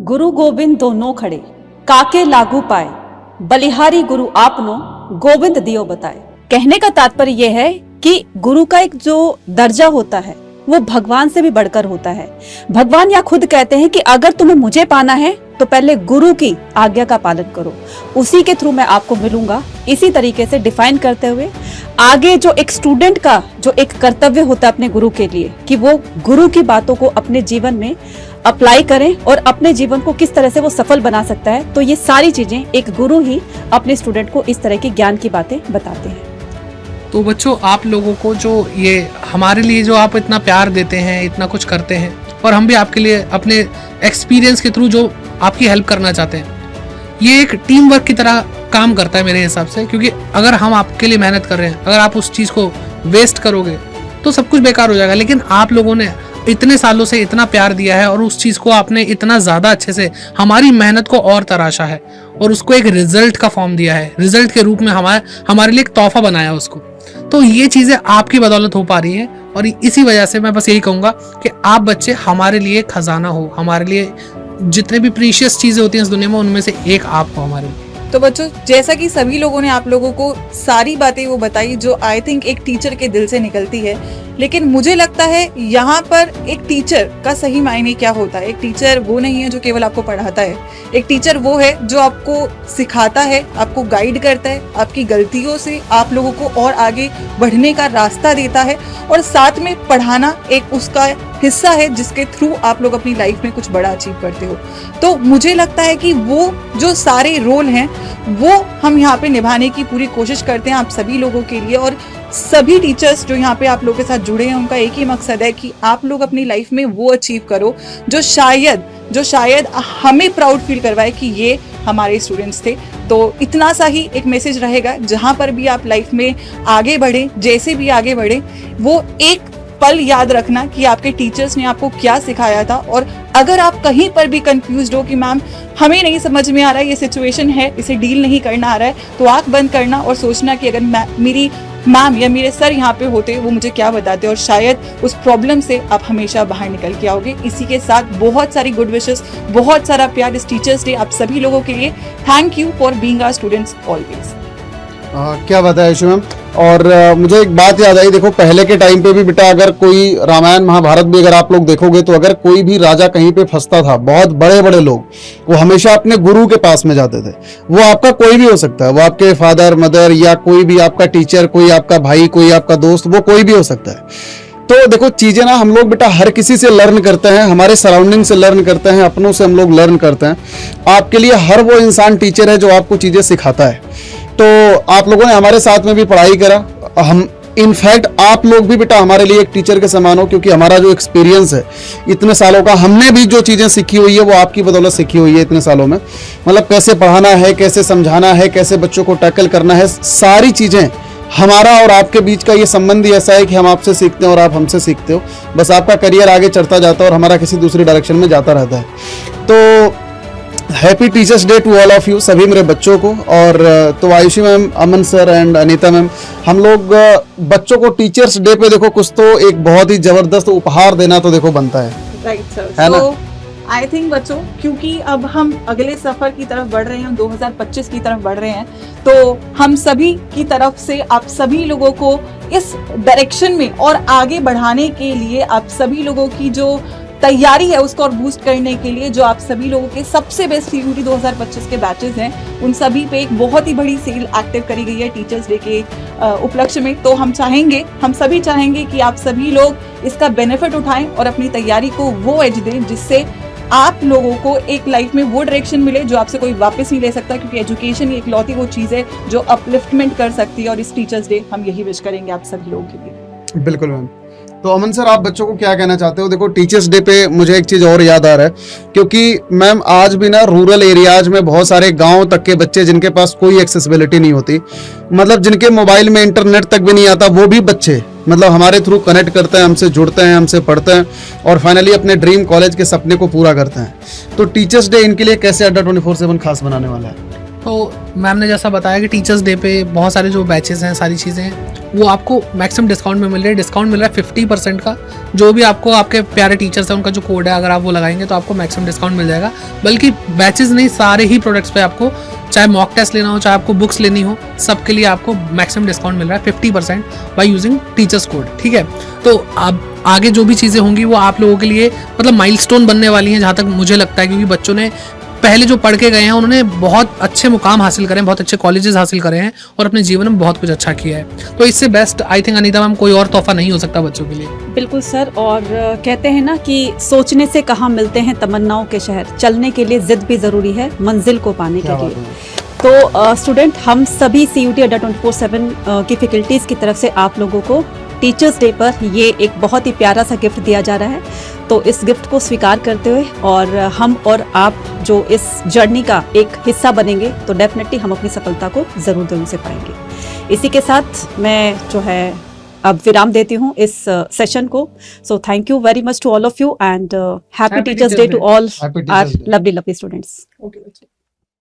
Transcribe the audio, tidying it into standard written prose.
गुरु गोविंद दोनों खड़े, काके लागू पाए, बलिहारी गुरु आपनो, गोविंद दियो बताए। कहने का तात्पर्य यह है कि गुरु का एक जो दर्जा होता है वो भगवान से भी बढ़कर होता है। भगवान या खुद कहते हैं कि अगर तुम्हें मुझे पाना है तो पहले गुरु की आज्ञा का पालन करो, उसी के थ्रू मैं आपको मिलूंगा। इसी तरीके से डिफाइन करते हुए आगे जो एक स्टूडेंट का जो एक कर्तव्य होता है अपने गुरु के लिए, कि वो गुरु की बातों को अपने जीवन में अप्लाई करें और अपने जीवन को किस तरह से वो सफल बना सकता है। तो ये सारी चीजें एक गुरु ही अपने स्टूडेंट को इस तरह की ज्ञान की बातें बताते हैं। तो बच्चों, आप लोगों को जो ये हमारे लिए जो आप इतना प्यार देते हैं, इतना कुछ करते हैं, और हम भी आपके लिए अपने एक्सपीरियंस के थ्रू जो आपकी हेल्प करना चाहते हैं, ये एक टीम वर्क की तरह काम करता है मेरे हिसाब से। क्योंकि अगर हम आपके लिए मेहनत कर रहे हैं, अगर आप उस चीज़ को वेस्ट करोगे तो सब कुछ बेकार हो जाएगा। लेकिन आप लोगों ने इतने सालों से इतना प्यार दिया है और उस चीज़ को आपने इतना ज़्यादा अच्छे से हमारी मेहनत को और तराशा है और उसको एक रिजल्ट का फॉर्म दिया है, रिजल्ट के रूप में हमारे लिए एक तोहफा बनाया उसको। तो ये चीज़ें आपकी बदौलत हो पा रही हैं और इसी वजह से मैं बस यही कहूँगा कि आप बच्चे हमारे लिए खजाना हो, हमारे लिए जितने भी प्रीशियस चीज़ें होती हैं इस दुनिया में उनमें से एक आप हो हमारे लिए। तो बच्चों, जैसा कि सभी लोगों ने आप लोगों को सारी बातें वो बताई जो आई थिंक एक टीचर के दिल से निकलती है, लेकिन मुझे लगता है यहाँ पर एक टीचर का सही मायने क्या होता है। एक टीचर वो नहीं है जो केवल आपको पढ़ाता है, एक टीचर वो है जो आपको सिखाता है, आपको गाइड करता है, आपकी गलतियों से आप लोगों को और आगे बढ़ने का रास्ता देता है, और साथ में पढ़ाना एक उसका हिस्सा है जिसके थ्रू आप लोग अपनी लाइफ में कुछ बड़ा अचीव करते हो। तो मुझे लगता है कि वो जो सारे रोल हैं वो हम यहाँ पे निभाने की पूरी कोशिश करते हैं आप सभी लोगों के लिए। और सभी टीचर्स जो यहाँ पे आप लोगों के साथ जुड़े हैं, उनका एक ही मकसद है कि आप लोग अपनी लाइफ में वो अचीव करो जो शायद हमें प्राउड फील करवाए कि ये हमारे स्टूडेंट्स थे। तो इतना सा ही एक मैसेज रहेगा, जहाँ पर भी आप लाइफ में आगे बढ़े, जैसे भी आगे बढ़े, वो एक पल याद रखना कि आपके टीचर्स ने आपको क्या सिखाया था। और अगर आप कहीं पर भी कंफ्यूज्ड हो कि मैम हमें नहीं समझ में आ रहा है, ये सिचुएशन है, इसे डील नहीं करना आ रहा है, तो आंख बंद करना और सोचना कि अगर मेरी मैम या मेरे सर यहाँ पे होते वो मुझे क्या बताते, और शायद उस प्रॉब्लम से आप हमेशा बाहर निकल के आओगे। इसी के साथ बहुत सारी गुड विशेस, बहुत सारा प्यार इस टीचर्स डे आप सभी लोगों के लिए। Thank you for being our students always. क्या बात है आयुषी मैम। और मुझे एक बात याद आई, देखो पहले के टाइम पे भी बेटा अगर कोई रामायण महाभारत भी अगर आप लोग देखोगे तो अगर कोई भी राजा कहीं पे फंसता था, बहुत बड़े बड़े लोग, वो हमेशा अपने गुरु के पास में जाते थे। वो आपका कोई भी हो सकता है, वो आपके फादर मदर या कोई भी आपका टीचर, कोई आपका भाई, कोई आपका दोस्त, वो कोई भी हो सकता है। तो देखो चीजें ना हम लोग बेटा हर किसी से लर्न करते हैं, हमारे सराउंडिंग से लर्न करते हैं, अपनों से हम लोग लर्न करते हैं। आपके लिए हर वो इंसान टीचर है जो आपको चीजें सिखाता है। तो आप लोगों ने हमारे साथ में भी पढ़ाई करा, हम इनफैक्ट आप लोग भी बेटा हमारे लिए एक टीचर के समान हो, क्योंकि हमारा जो एक्सपीरियंस है इतने सालों का, हमने भी जो चीज़ें सीखी हुई है वो आपकी बदौलत सीखी हुई है इतने सालों में। मतलब कैसे पढ़ाना है, कैसे समझाना है, कैसे बच्चों को टैकल करना है, सारी चीज़ें हमारा और आपके बीच का ये संबंध ही ऐसा है कि हम आपसे सीखते हैं और आप हमसे सीखते हो। बस आपका करियर आगे चढ़ता जाता है और हमारा किसी दूसरी डायरेक्शन में जाता रहता है। तो happy teachers day to all of you, सभी मेरे बच्चों को। और तो Ayushi ma'am, Aman sir and Anita ma'am, हम लोग बच्चों को टीचर्स डे पे देखो कुछ तो एक बहुत ही जबरदस्त उपहार देना तो देखो बनता है, राइट सर, है ना? आई थिंक बच्चों, क्योंकि अब हम अगले सफर की तरफ बढ़ रहे हैं, 2025 की तरफ बढ़ रहे हैं, तो हम सभी की तरफ से आप सभी लोगों को इस डायरेक्शन में और आगे बढ़ाने के लिए, आप सभी लोगों की जो तैयारी है उसको और बूस्ट करने के लिए, जो आप सभी लोगों के सबसे बेस्ट सीयूटी 2025 के बैचेस हैं, उन सभी पे एक बहुत ही बड़ी सेल एक्टिव करी गई है टीचर्स डे के उपलक्ष्य में। तो हम सभी चाहेंगे कि आप सभी लोग इसका बेनिफिट उठाएं और अपनी तैयारी को वो एज दें जिससे आप लोगों को एक लाइफ में वो डायरेक्शन मिले जो आपसे कोई वापस नहीं ले सकता, क्योंकि एजुकेशन एक लौती वो चीज़ है जो अपलिफ्टमेंट कर सकती है। और इस टीचर्स डे हम यही विश करेंगे आप सभी लोगों के लिए। बिल्कुल मैम। तो अमन सर, आप बच्चों को क्या कहना चाहते हो? देखो टीचर्स डे पे मुझे एक चीज़ और याद आ रहा है, क्योंकि मैम आज भी ना रूरल एरियाज में बहुत सारे गांव तक के बच्चे जिनके पास कोई एक्सेसिबिलिटी नहीं होती, मतलब जिनके मोबाइल में इंटरनेट तक भी नहीं आता, वो भी बच्चे मतलब हमारे थ्रू कनेक्ट करते हैं, हमसे जुड़ते हैं, हमसे पढ़ते हैं और फाइनली अपने ड्रीम कॉलेज के सपने को पूरा करते हैं। तो टीचर्स डे इनके लिए कैसे अड्डा 24/7 खास बनाने वाला है? तो मैम ने जैसा बताया कि टीचर्स डे पे बहुत सारे जो बैचेस हैं, सारी चीज़ें हैं, वो आपको मैक्सिमम डिस्काउंट में मिल रहे हैं। डिस्काउंट मिल रहा है 50% का। जो भी आपको आपके प्यारे टीचर्स हैं उनका जो कोड है, अगर आप वो लगाएंगे तो आपको मैक्सिमम डिस्काउंट मिल जाएगा। बल्कि बैचेस नहीं, सारे ही प्रोडक्ट्स पे आपको, चाहे मॉक टेस्ट लेना हो, चाहे आपको बुक्स लेनी हो, सबके लिए आपको मैक्सिमम डिस्काउंट मिल रहा है 50% बाय यूजिंग टीचर्स कोड। ठीक है, तो अब आगे जो भी चीज़ें होंगी वो आप लोगों के लिए मतलब माइलस्टोन बनने वाली हैं, जहाँ तक मुझे लगता है, क्योंकि बच्चों ने पहले जो पढ़ के गए हैं उन्होंने बहुत अच्छे मुकाम हासिल करे हैं, बहुत अच्छे कॉलेजेस हासिल करे हैं और अपने जीवन में बहुत कुछ अच्छा किया है। तो इससे best I think Anita ma'am कोई और तोहफा नहीं हो सकता बच्चों के लिए। बिल्कुल सर। और कहते हैं ना कि सोचने से कहाँ मिलते हैं तमन्नाओं के शहर, चलने के लिए जिद भी जरूरी है मंजिल को पाने के लिए। तो स्टूडेंट, हम सभी CUET अड्डा 24/7 की फैकल्टीज की तरफ से आप लोगों को टीचर्स डे पर ये एक बहुत ही प्यारा सा गिफ्ट दिया जा रहा है। तो इस गिफ्ट को स्वीकार करते हुए और हम और आप जो इस जर्नी का एक हिस्सा बनेंगे तो डेफिनेटली हम अपनी सफलता को जरूर से पाएंगे। इसी के साथ मैं जो है अब विराम देती हूँ इस सेशन को। So thank you very much to all of you and happy Happy teachers Teachers day Day. To all Happy our Teachers Day. Lovely students. Okay.